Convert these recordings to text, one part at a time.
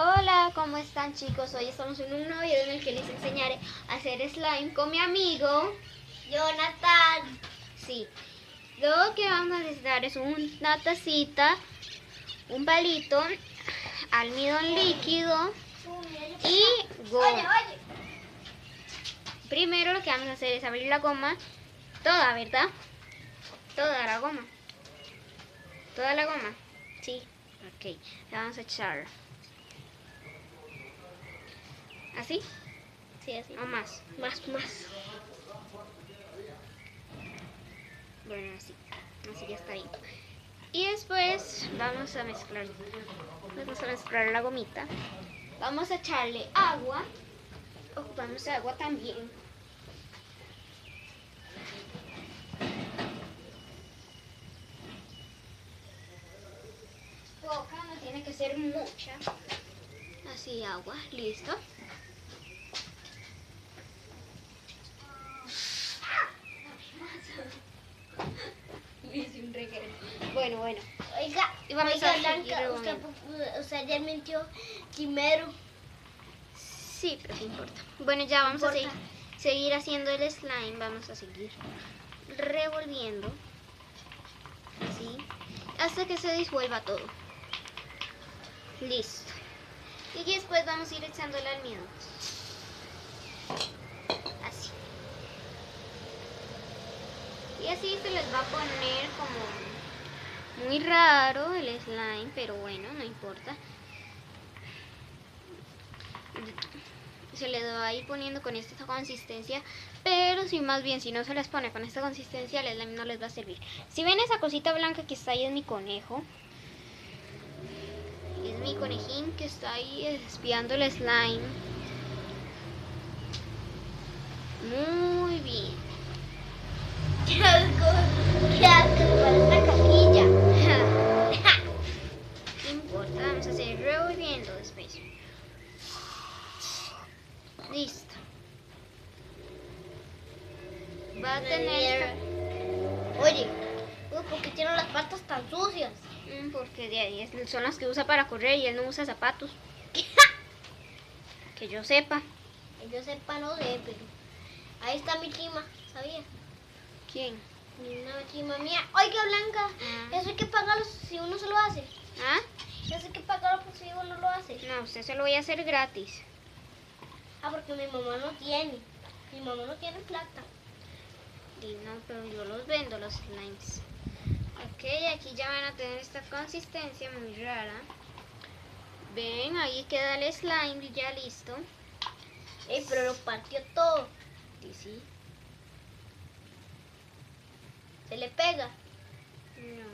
Hola, ¿cómo están, chicos? Hoy estamos en un nuevo video en el que les enseñaré a hacer slime con mi amigo Jonathan. Sí, lo que vamos a necesitar es una tacita, un palito, almidón líquido y goma. Primero lo que vamos a hacer es abrir la goma, toda, ¿verdad? Toda la goma. Toda la goma. Sí, ok. La vamos a echar. ¿Así? Sí, así. ¿O más? Más. Bueno, así ya está bien. Y después vamos a mezclar la gomita. Vamos a echarle agua. Ocupamos agua también. Poca, no tiene que ser mucha. Así, agua, listo. Bueno. Oiga, Y vamos a seguir Blanca, revolviendo. usted ayer mintió primero. Sí, pero no importa. Bueno, ya vamos a seguir haciendo el slime. Vamos a seguir revolviendo. Así. Hasta que se disuelva todo. Listo. Y después vamos a ir echando el almidón. Así. Y así se les va a poner como muy raro el slime, pero bueno, no importa. Se les va a ir poniendo con esta consistencia, pero si más bien si no se les pone con esta consistencia, el slime no les va a servir. Si ven esa cosita blanca que está ahí, es mi conejo. Es mi conejín que está ahí espiando el slime. Muy bien. Qué asco, parece una caquilla. No importa, vamos a seguir revolviendo después. Listo. Va a tener... Oye, ¿por qué tiene las patas tan sucias? Porque de ahí son las que usa para correr y él no usa zapatos. Que yo sepa. Que yo sepa, no sé, pero ahí está mi prima, ¿sabía? ¿Quién? Una prima mía. Oiga, Blanca, eso hay que pagarlo si uno se lo hace. ¿Ah? Eso hay que pagarlo si uno lo hace. No, usted se lo voy a hacer gratis. Porque mi mamá no tiene. Mi mamá no tiene plata. Y no, pero yo los vendo, los slimes. Ok, aquí ya van a tener esta consistencia muy rara. Ven, ahí queda el slime ya listo. Pero lo partió todo. Y sí. ¿Se le pega? No.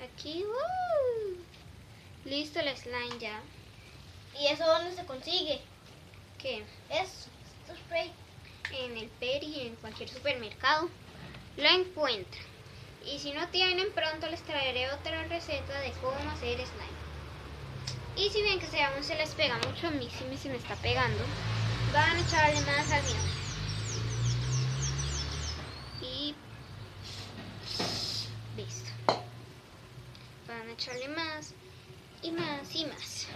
Aquí, listo el slime ya. ¿Y eso dónde se consigue? ¿Qué? Esto spray. En el Peri, en cualquier supermercado, lo encuentran. Y si no tienen, pronto les traeré otra receta de cómo hacer slime. Y si ven que aún se les pega mucho, a mí sí se me está pegando, van a echarle más almidón. Y listo. Van a echarle más y más y más.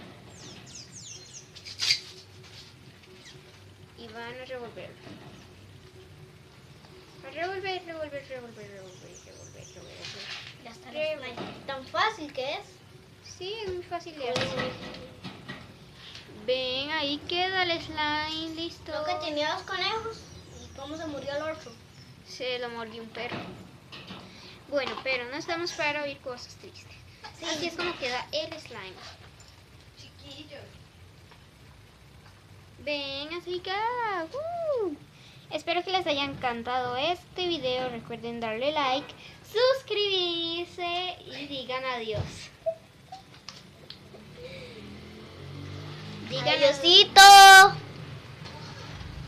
Y van a revolverlo. A revolver. Ya está el slime. Tan fácil que es. Sí, es muy fácil de hacer. Ven, ahí queda el slime, listo. Lo que tenía 2 conejos. ¿Y cómo se murió el otro? Se lo mordió un perro. Bueno, pero no estamos para oír cosas tristes. Sí. Así es como queda el slime. Chiquillos. Ven, así que... Espero que les haya encantado este video. Recuerden darle like, suscribirse y digan adiós. Digan Adiósito.